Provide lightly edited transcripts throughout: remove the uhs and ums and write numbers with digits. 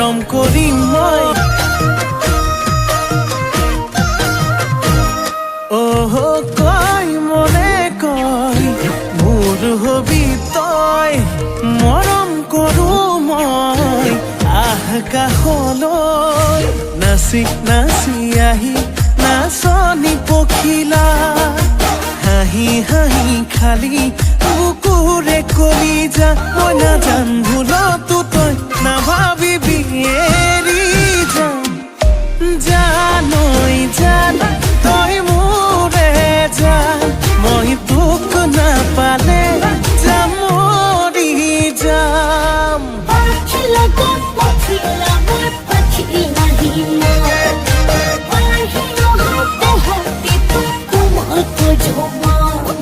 মৰম কৰিম মই কয় মনে কয় মোৰ হবি তই মৰম কৰো মই আকাশলৈ নাচি নাচি আহি নাচনি পখিলা হাঁহি হাঁহি খালি বুকুৰে কলিজা মই নাজান ভুলতো তই নাভাবিবি এৰি যাম জানৈ জান তই মোৰে জান মই তোক নাপালে যাম মৰি যাম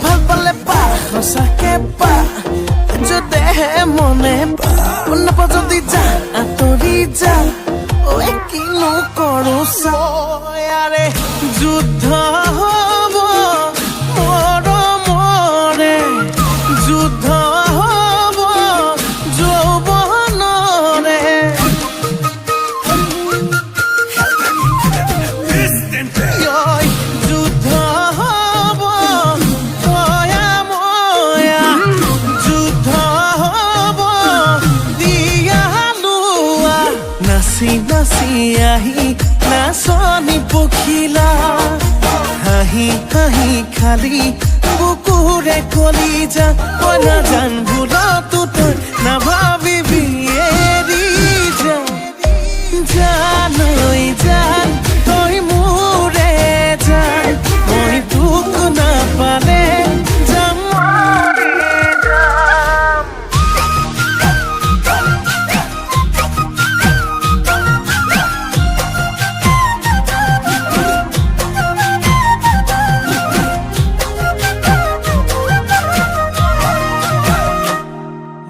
ভাল পালে পা সঁচাকে পা যদিহে মনে পা নাপা যদি যা আঁতৰি যা কিনো কৰো চাৰে যুদ্ধ হব মৰমৰে যুদ্ধ হব যৌৱনৰে যুদ্ধ হব ময়া ময়া যুদ্ধ হব দিয়া লোৱা নাচি নাচি আহি নাচনি পখিলা হাঁহি হাঁহি খালি বুকুৰে কলিজা মই নাজান ভুলতো তই নাভাবিবি এৰি যাম জানৈ জান তই মোৰে জান মই তোক নাপালে যাম মৰি যাম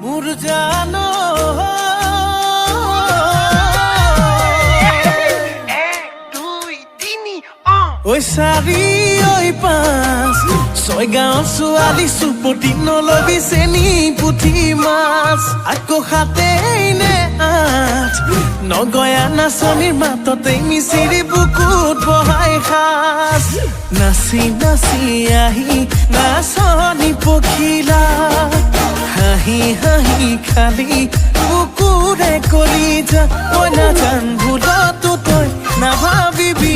মোৰ জানো ঐ চাৰি ঐ পাঁচ ছয় গাঁৱৰ ছোৱালী চুপতি নলবি চেনি পুঠি মাছ আকৌ সাতেই নে আঠ নগয়া নাচনিৰ মাততে মিচিৰি বুকুত বহাই সাজ নাচি নাচি আহি নাচনি পখিলা হাঁহি হাঁহি খালি বুকুৰে কলিজা মই নাজান ভুলতো তই নাভাবিবি